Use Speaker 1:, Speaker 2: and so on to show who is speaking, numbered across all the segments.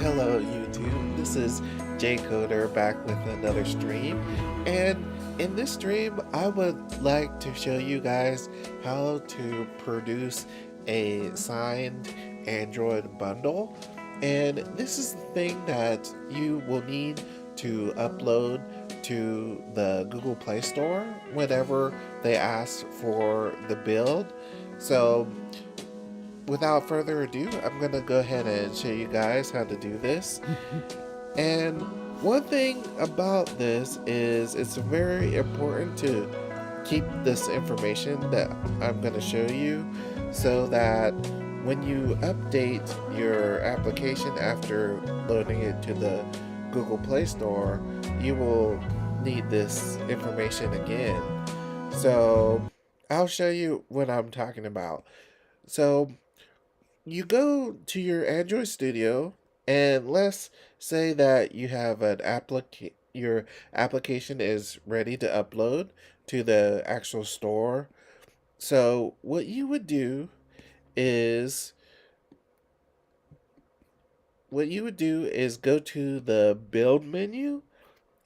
Speaker 1: Hello YouTube, this is J Coder back with another stream, and in this stream I would like to show you guys how to produce a signed Android bundle. And this is the thing that you will need to upload to the Google Play Store whenever they ask for the build. So without further ado, I'm going to go ahead and show you guys how to do this. And one thing about this is it's very important to keep this information that I'm going to show you so that when you update your application after loading it to the Google Play Store, you will need this information again. So I'll show you what I'm talking about. So you go to your Android Studio, and let's say that you have your application is ready to upload to the actual store. So what you would do is go to the build menu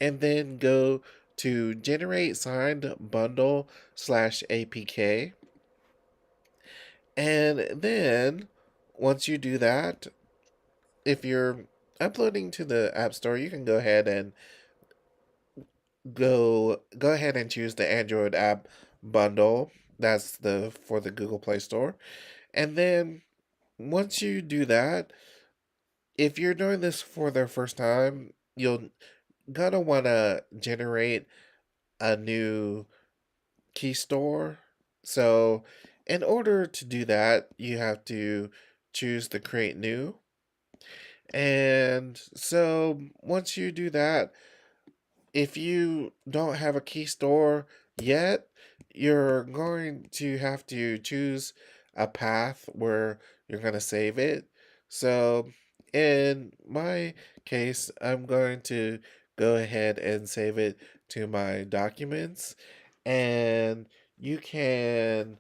Speaker 1: and then go to generate signed bundle /APK. And then once you do that, if you're uploading to the App Store, you can go ahead and choose the Android app bundle. That's the for the Google Play Store. And then once you do that, if you're doing this for the first time, you'll gonna want to generate a new key store. So in order to do that, you have to choose the create new. And so once you do that, if you don't have a key store yet, you're going to have to choose a path where you're going to save it. So in my case, I'm going to go ahead and save it to my documents. And you can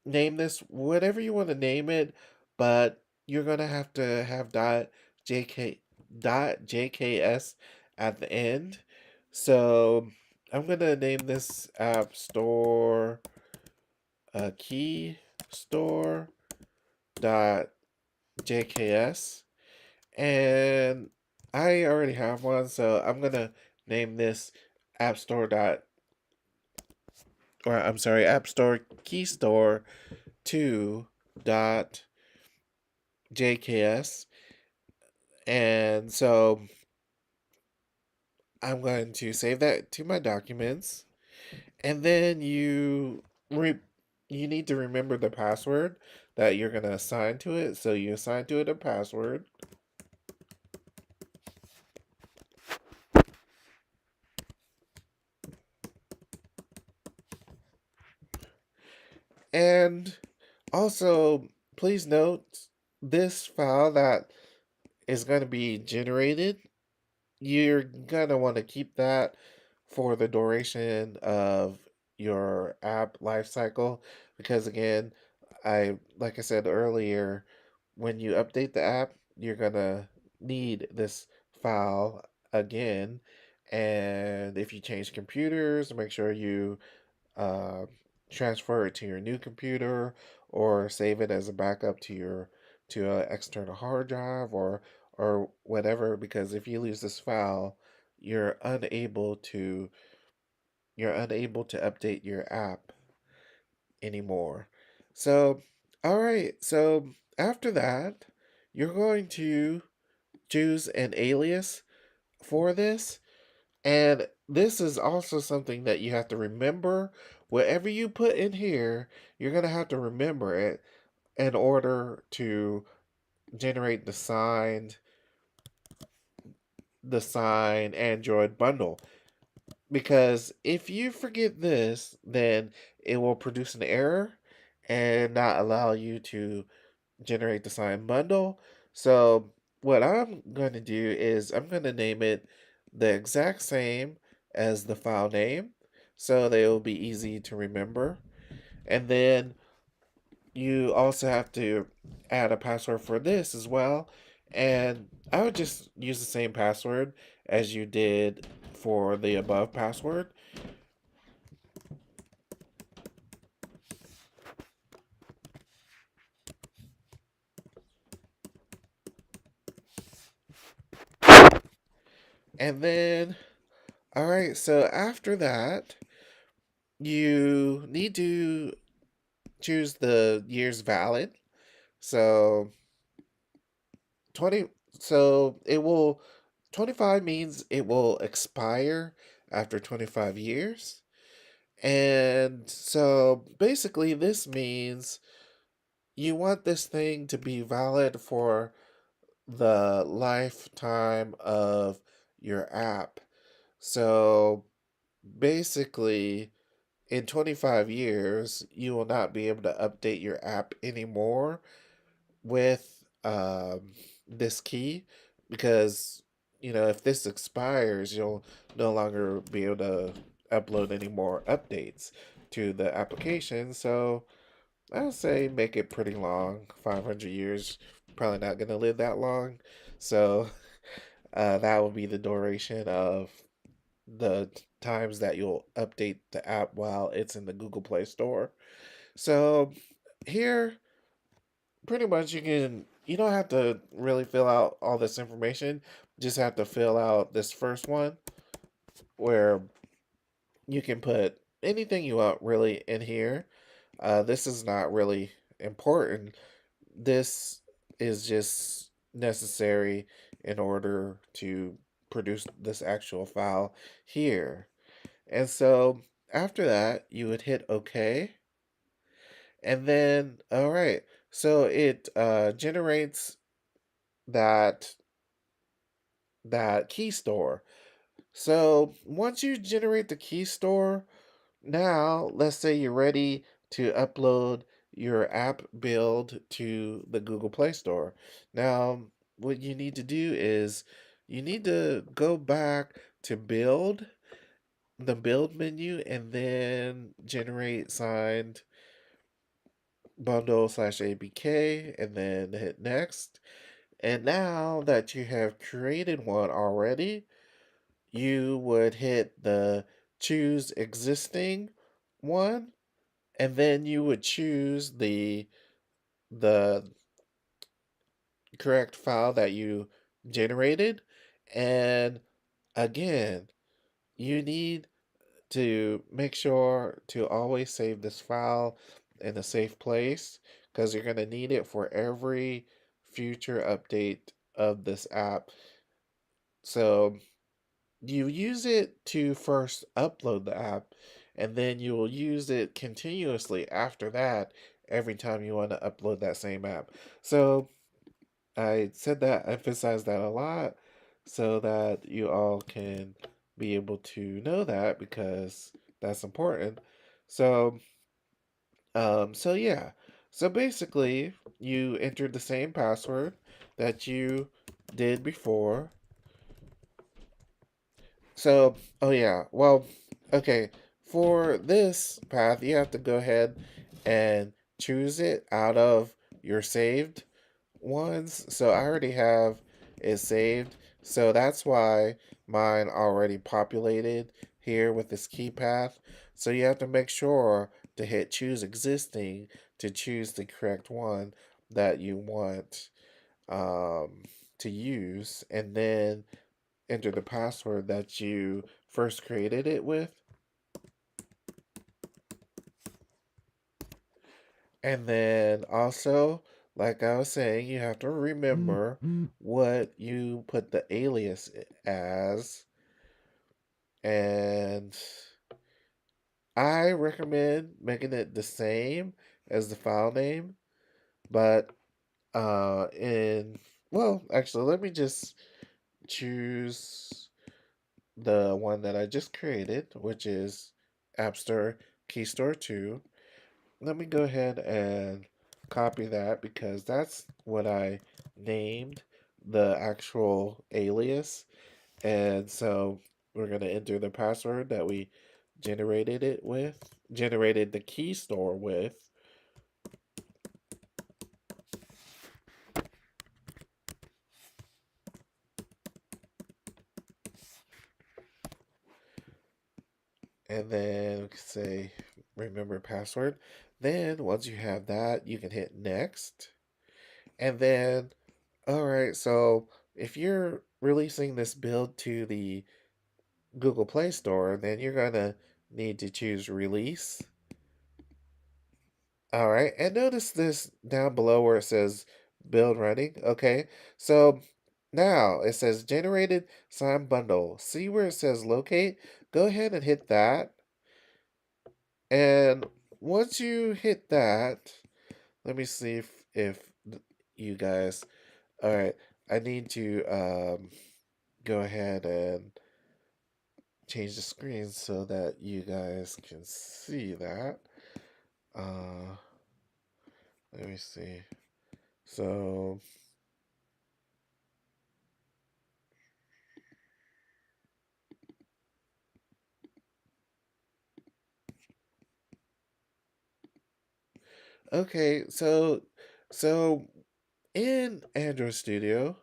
Speaker 1: name this whatever you want to name it, but you're gonna have to have .jk .jks at the end. So I'm gonna name this App Store Key Store .jks, and I already have one, so I'm gonna name this App Store App Store Key Store 2.jks. And so I'm going to save that to my documents. And then you need to remember the password that you're going to assign to it. So you assign to it a password. And also, please note this file that is going to be generated, you're going to want to keep that for the duration of your app lifecycle, because again, like I said earlier, when you update the app, you're going to need this file again. And if you change computers, make sure you uh, transfer it to your new computer or save it as a backup to an external hard drive or whatever, because if you lose this file, you're unable to update your app anymore. So all right, so after that, you're going to choose an alias for this. And this is also something that you have to remember. Whatever you put in here, you're going to have to remember it in order to generate the signed Android bundle. Because if you forget this, then it will produce an error and not allow you to generate the signed bundle. So what I'm going to do is I'm going to name it the exact same as the file name so they will be easy to remember. And then you also have to add a password for this as well. And I would just use the same password as you did for the above password. And then, all right, so after that, you need to choose the years valid. So 20, so it will, 25 means it will expire after 25 years. And so basically, this means you want this thing to be valid for the lifetime of your app. So basically, in 25 years, you will not be able to update your app anymore with this key because, if this expires, you'll no longer be able to upload any more updates to the application. So I'll say make it pretty long. 500 years, probably not going to live that long. So that will be the duration of the times that you'll update the app while it's in the Google Play Store. So here, pretty much you don't have to really fill out all this information. Just have to fill out this first one where you can put anything you want really in here. This is not really important. This is just necessary in order to produce this actual file here. And so after that, you would hit OK. And then, all right, so it generates that key store. So once you generate the key store, now let's say you're ready to upload your app build to the Google Play Store. Now, what you need to do is you need to go back to build, the build menu, and then generate signed bundle slash APK, and then hit next. And now that you have created one already, you would hit the choose existing one, and then you would choose the correct file that you generated. And again, you need to make sure to always save this file in a safe place because you're going to need it for every future update of this app. So you use it to first upload the app, and then you will use it continuously after that every time you want to upload that same app. So I said that, emphasize that a lot so that you all can be able to know that because that's important. So, so yeah. So basically, you entered the same password that you did before. So, oh yeah. Well, okay. For this path, you have to go ahead and choose it out of your saved ones. So I already have it saved. So that's why mine already populated here with this key path. So you have to make sure to hit choose existing to choose the correct one that you want to use, and then enter the password that you first created it with. And then also, like I was saying, you have to remember what you put the alias as. And I recommend making it the same as the file name, but in well, actually, let me just choose the one that I just created, which is App Store Key Store 2. Let me go ahead and copy that because that's what I named the actual alias. And so we're going to enter the password that we generated the key store with. and then we can say remember password. Then once you have that, you can hit next. And then, all right, so if you're releasing this build to the Google Play Store, then you're gonna need to choose release. All right, and notice this down below where it says build running. Okay, so now it says generated sign bundle. See where it says locate? Go ahead and hit that. And once you hit that, let me see if you guys. All right, I need to go ahead and change the screen so that you guys can see that. Uh, let me see. So, okay, so in Android Studio,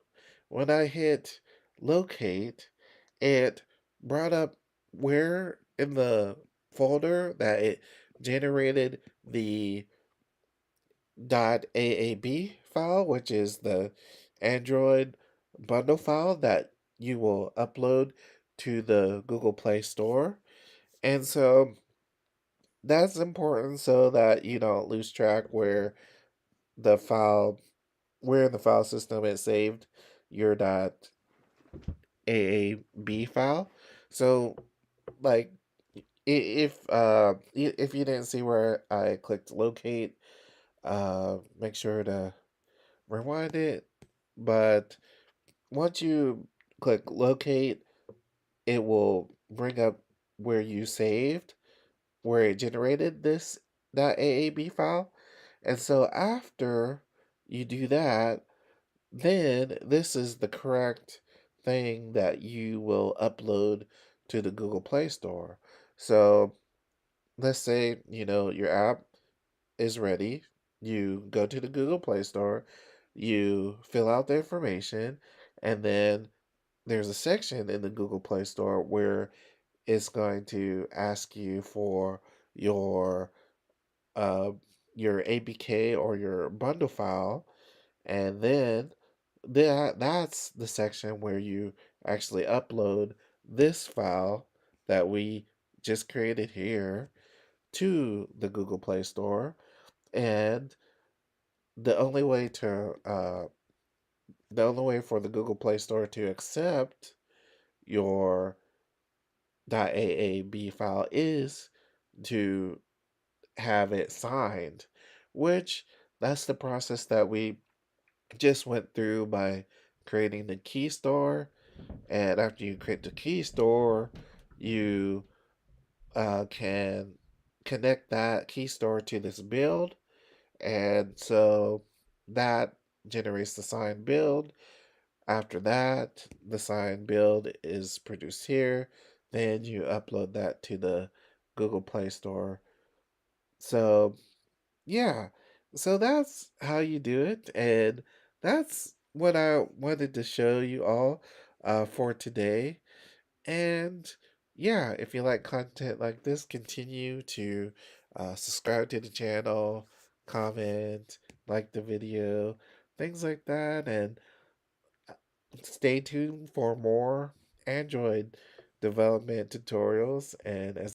Speaker 1: when I hit locate, it brought up where in the folder that it generated the .aab file, which is the Android bundle file that you will upload to the Google Play Store. And so that's important so that you don't lose track the file where in the file system it saved your .aab file. So like if you didn't see where I clicked locate, make sure to rewind it. But once you click locate, it will bring up where you saved, where it generated this .aab file. And so after you do that, then this is the correct thing that you will upload to the Google Play Store. So let's say, your app is ready. You go to the Google Play Store, you fill out the information, and then there's a section in the Google Play Store where it's going to ask you for your uh, your APK or your bundle file, and then that's the section where you actually upload this file that we just created here to the Google Play Store. And the only way to the only way for the Google Play Store to accept your .aab file is to have it signed, which that's the process that we just went through by creating the key store. And after you create the key store, you can connect that key store to this build. And so that generates the signed build. After that, the signed build is produced here. Then you upload that to the Google Play Store. So, yeah. So that's how you do it. And that's what I wanted to show you all for today. And yeah, if you like content like this, continue to subscribe to the channel, comment, like the video, things like that. And stay tuned for more Android development tutorials. And as